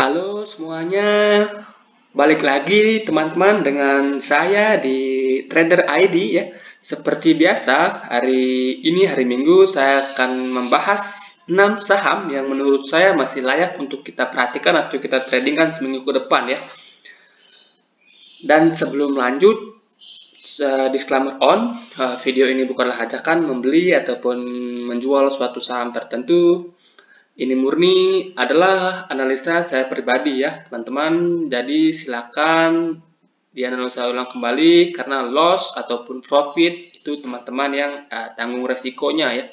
Halo semuanya, balik lagi teman-teman dengan saya di Trader ID ya. Seperti biasa, hari ini hari Minggu saya akan membahas 6 saham yang menurut saya masih layak untuk kita perhatikan atau kita tradingkan seminggu ke depan ya. Dan sebelum lanjut, disclaimer on, video ini bukanlah ajakan membeli ataupun menjual suatu saham tertentu. Ini murni adalah analisa saya pribadi ya teman-teman, jadi silakan dianalisa ulang kembali karena loss ataupun profit itu teman-teman yang tanggung resikonya ya.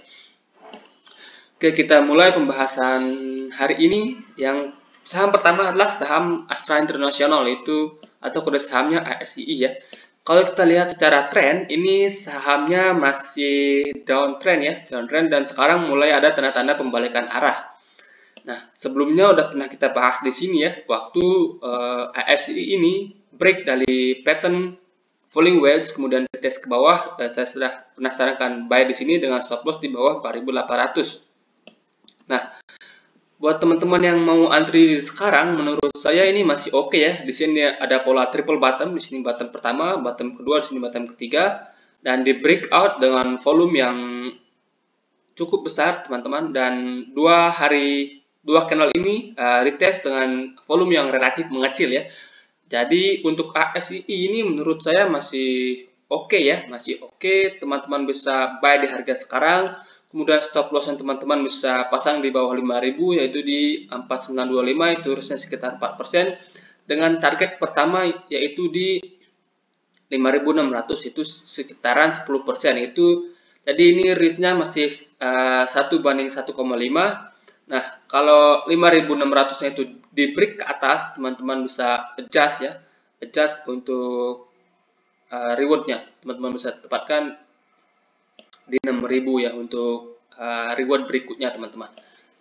Oke, kita mulai pembahasan hari ini. Yang saham pertama adalah saham Astra International, itu atau kode sahamnya ASII ya. Kalau kita lihat secara tren, ini sahamnya masih downtrend ya, downtrend, dan sekarang mulai ada tanda-tanda pembalikan arah. Nah, sebelumnya udah pernah kita bahas di sini ya, waktu ASII ini break dari pattern falling wedge, kemudian tes ke bawah, dan saya sudah pernah sarankan buy di sini dengan stop loss di bawah 4.800. Nah, buat teman-teman yang mau antri sekarang, menurut saya ini masih oke ya. Di sini ada pola triple bottom, di sini bottom pertama, bottom kedua, di sini bottom ketiga, dan di breakout dengan volume yang cukup besar teman-teman, dan dua candle ini retest dengan volume yang relatif mengecil ya. Jadi untuk ASII ini menurut saya masih oke ya, masih oke. Teman-teman bisa buy di harga sekarang, kemudian stop loss yang teman-teman bisa pasang di bawah 5.000 yaitu di 4925, itu risknya sekitar 4%, dengan target pertama yaitu di 5.600, itu sekitaran 10% itu. Jadi ini risknya masih 1:1,5. Nah, kalau 5.600-nya itu di break ke atas, teman-teman bisa adjust ya, adjust untuk rewardnya. Teman-teman bisa tempatkan di 6.000 ya untuk reward berikutnya teman-teman.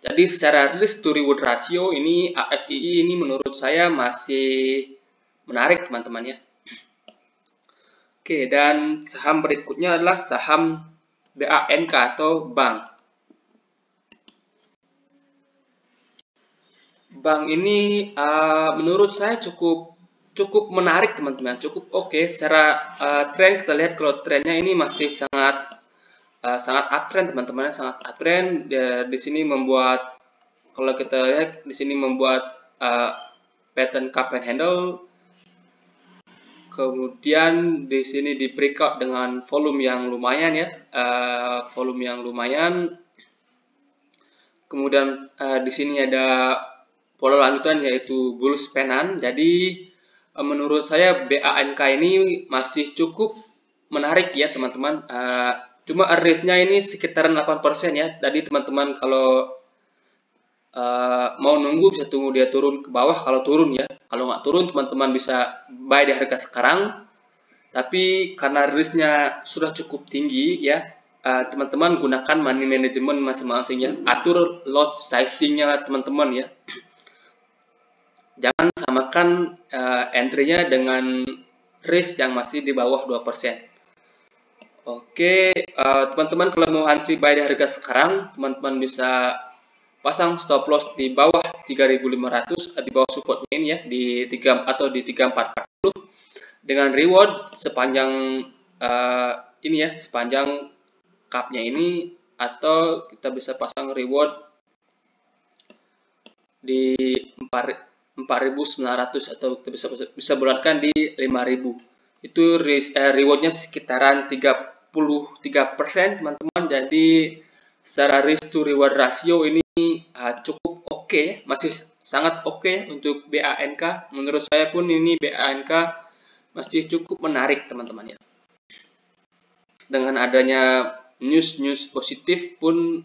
Jadi secara risk to reward ratio ini ASII ini menurut saya masih menarik teman-teman ya. Oke, dan saham berikutnya adalah saham BANK atau bank. Bank ini menurut saya cukup menarik teman-teman, cukup oke. Secara tren kita lihat kalau trennya ini masih sangat uptrend teman-teman, sangat uptrend. Di sini membuat, kalau kita lihat di sini membuat pattern cup and handle. Kemudian di sini di breakout dengan volume yang lumayan ya, volume yang lumayan. Kemudian di sini ada pola lanjutan yaitu bullish penan. Jadi menurut saya BANK ini masih cukup menarik ya teman-teman. Cuma risknya ini sekitaran 8% ya. Jadi teman-teman kalau mau nunggu bisa tunggu dia turun ke bawah kalau turun ya. Kalau nggak turun teman-teman bisa buy di harga sekarang. Tapi karena risknya sudah cukup tinggi ya, teman-teman gunakan money management masing-masing ya. Atur lot sizingnya teman-teman ya. Jangan samakan entry-nya dengan risk yang masih di bawah 2%. Oke, teman-teman kalau mau antri buy di harga sekarang, teman-teman bisa pasang stop loss di bawah 3.500, di bawah support ini ya, di 3 atau di 3440 dengan reward sepanjang ini ya, sepanjang cup-nya ini, atau kita bisa pasang reward di 4.900 atau kita bisa bulatkan di 5.000. Itu rewardnya sekitaran 33% teman-teman. Jadi secara risk to reward ratio ini cukup oke, masih sangat oke untuk BANK. Menurut saya pun ini BANK masih cukup menarik teman-teman ya. Dengan adanya news positif pun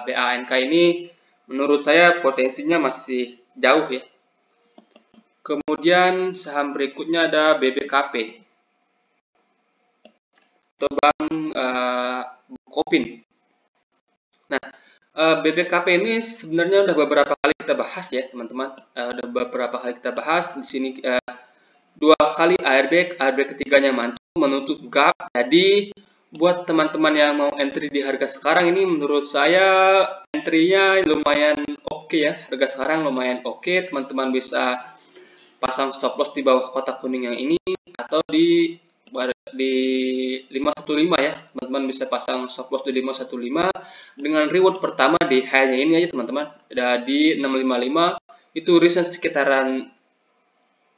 BANK ini menurut saya potensinya masih jauh ya. Kemudian saham berikutnya ada BBKP atau Bank Bukopin. Nah, BBKP ini sebenarnya udah beberapa kali kita bahas ya teman-teman. Udah beberapa kali kita bahas di sini. 2 kali airbag ketiganya mantul menutup gap. Jadi buat teman-teman yang mau entry di harga sekarang ini, menurut saya entry-nya lumayan oke ya. Harga sekarang lumayan oke, teman-teman bisa pasang stop loss di bawah kotak kuning yang ini atau di 515 ya. Teman-teman bisa pasang stop loss di 515 dengan reward pertama di high-nya ini aja teman-teman. Ada di 655, itu risk sekitaran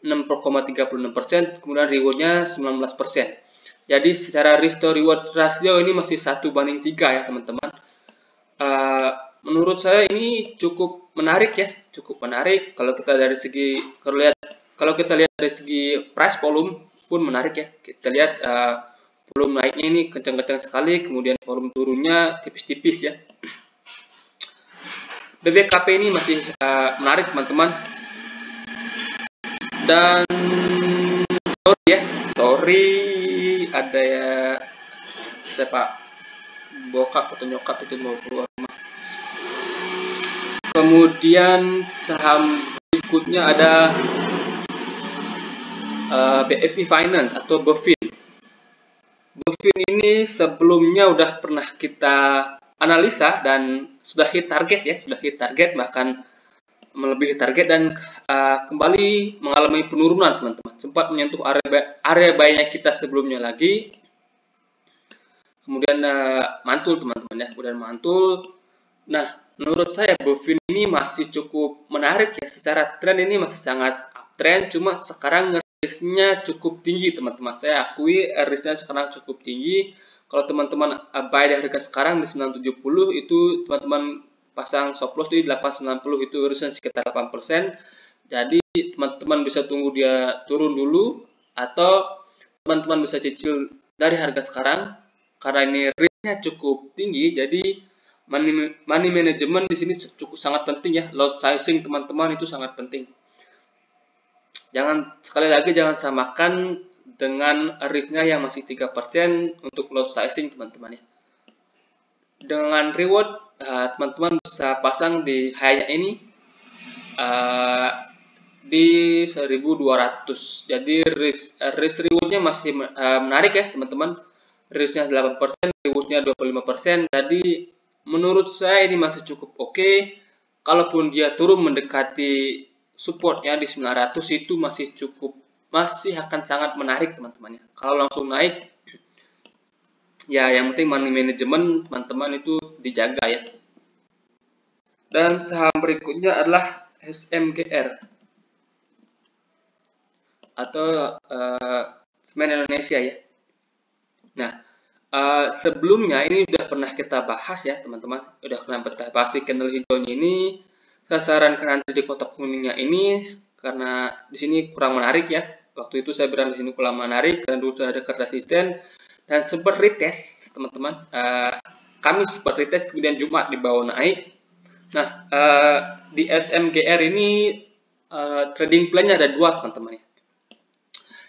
6,36%, kemudian rewardnya 19%. Jadi secara risk to reward ratio ini masih 1:3 ya teman-teman. Menurut saya ini cukup menarik ya, cukup menarik. Kalau kita lihat dari segi price volume pun menarik ya. Kita lihat volume naiknya ini kencang-kencang sekali, kemudian volume turunnya tipis-tipis ya. BBKP ini masih menarik teman-teman. Dan sorry ada ya siapa bokap atau nyokap itu mau keluar rumah. Kemudian saham berikutnya ada BFI Finance atau BFIN. BFIN ini sebelumnya udah pernah kita analisa dan sudah hit target bahkan melebihi target dan kembali mengalami penurunan teman-teman. Sempat menyentuh area buy-nya kita sebelumnya lagi. Kemudian mantul teman-teman ya, kemudian mantul. Nah, menurut saya BFIN ini masih cukup menarik ya, secara tren ini masih sangat uptrend, cuma sekarang risknya cukup tinggi teman-teman. Saya akui risknya sekarang cukup tinggi. Kalau teman-teman buy di harga sekarang di 970, itu teman-teman pasang stop loss di 890, itu risknya sekitar 8%. Jadi teman-teman bisa tunggu dia turun dulu, atau teman-teman bisa cicil dari harga sekarang. Karena ini risknya cukup tinggi, jadi money management di sini cukup sangat penting ya. Lot sizing teman-teman itu sangat penting. Sekali lagi jangan samakan dengan risknya yang masih 3% untuk lot sizing teman-teman ya. Dengan reward teman-teman bisa pasang di high-nya ini di 1200. Jadi risk rewardnya masih menarik ya teman-teman. Risknya 8%, rewardnya 25%. Jadi menurut saya ini masih cukup oke. Kalaupun dia turun mendekati supportnya di 900, itu masih akan sangat menarik teman-teman ya. Kalau langsung naik ya, yang penting money management teman-teman itu dijaga ya. Dan saham berikutnya adalah SMGR atau Semen Indonesia ya. Nah, sebelumnya ini udah pernah kita bahas ya teman-teman, udah pernah kita bahas di candle hijaunya ini. Saya sarankan nanti di kotak kuningnya ini karena di sini kurang menarik ya. Waktu itu saya bilang di sini kurang menarik karena dulu sudah ada resisten dan sempat retest teman-teman. Kamis sempat retest, kemudian Jumat dibawa naik. Nah, di SMGR ini trading plan-nya ada dua teman-teman ya.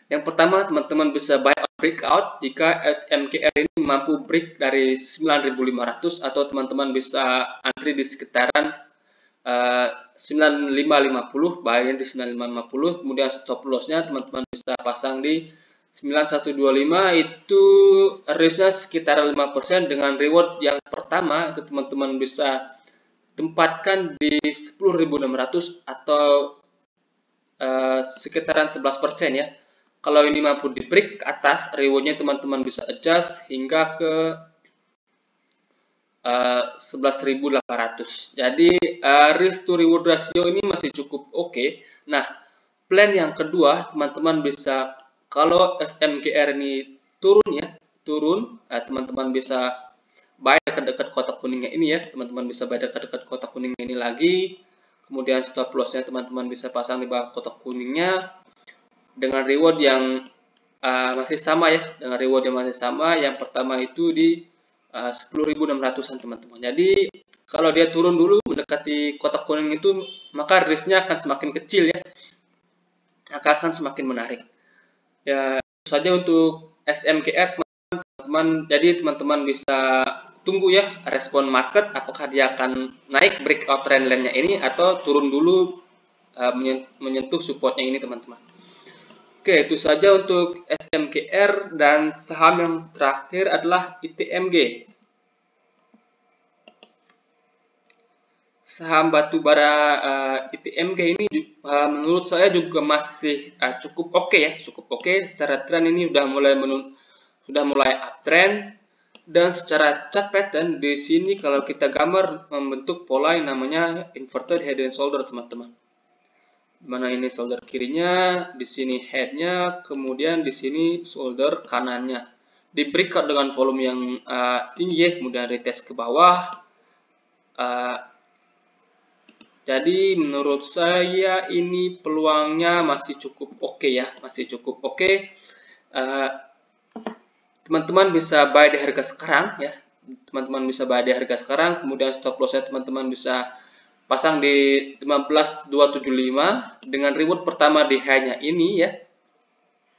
Yang pertama, teman-teman bisa buy on breakout jika SMGR ini mampu break dari 9.500, atau teman-teman bisa antri di sekitaran 9550, buy di 9550, kemudian stop loss-nya teman-teman bisa pasang di 9125, itu risk-nya sekitar 5%. Dengan reward yang pertama itu teman-teman bisa tempatkan di 10.600 atau sekitaran 11% ya. Kalau ini mampu di break ke atas, rewardnya teman-teman bisa adjust hingga ke 11.800. Jadi risk to reward ratio ini masih cukup oke. Nah, plan yang kedua teman-teman bisa, kalau SMGR ini turun, teman-teman bisa buy dekat-dekat kotak kuningnya ini ya. Teman-teman bisa buy dekat-dekat kotak kuningnya ini lagi. Kemudian stop loss-nya teman-teman bisa pasang di bawah kotak kuningnya dengan reward yang masih sama ya. Dengan reward yang masih sama, yang pertama itu di 10.600-an teman-teman. Jadi kalau dia turun dulu mendekati kotak kuning itu, maka risknya akan semakin kecil ya, akan semakin menarik ya. Itu saja untuk SMGR teman-teman. Jadi teman-teman bisa tunggu ya respon market, apakah dia akan naik breakout trend line-nya ini atau turun dulu menyentuh supportnya ini teman-teman. Oke, itu saja untuk SMGR, dan saham yang terakhir adalah ITMG. Saham batubara ITMG ini menurut saya juga masih cukup oke ya, cukup oke. Secara tren ini sudah mulai uptrend, dan secara chart pattern di sini kalau kita gambar membentuk pola yang namanya inverted head and shoulder, teman-teman. Mana ini shoulder kirinya, di sini headnya, kemudian di sini shoulder kanannya. Di breakout dengan volume yang tinggi ya, kemudian retest ke bawah. Jadi menurut saya ini peluangnya masih cukup oke ya, masih cukup oke. Teman-teman bisa buy di harga sekarang ya, teman-teman bisa buy di harga sekarang, kemudian stop lossnya teman-teman bisa pasang di 15.275 dengan reward pertama di high-nya ini ya,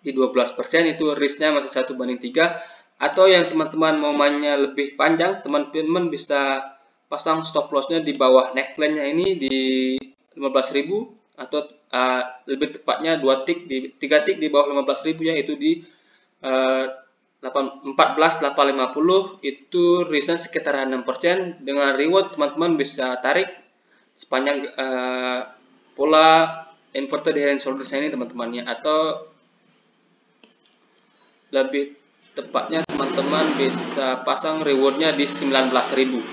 di 12%, itu risknya masih 1/3. Atau yang teman-teman mau mainnya lebih panjang, teman-teman bisa pasang stop lossnya di bawah neckline-nya ini di 15.000, atau lebih tepatnya 3 tick di bawah 15.000 ya, itu di 14.850, itu risknya sekitar 6%. Dengan reward teman-teman bisa tarik sepanjang pola inverted head and shoulders ini teman-temannya, atau lebih tepatnya teman-teman bisa pasang rewardnya di 19.000.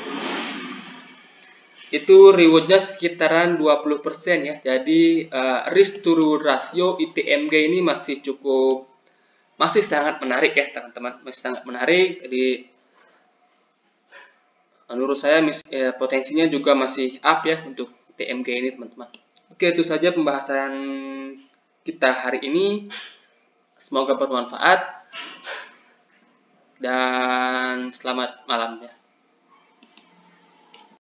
Itu rewardnya sekitaran 20% ya. Jadi risk to reward ratio ITMG ini masih sangat menarik ya teman-teman, masih sangat menarik. Jadi menurut saya potensinya juga masih up ya untuk ITMG ini teman-teman. Oke, itu saja pembahasan kita hari ini. Semoga bermanfaat dan selamat malam ya.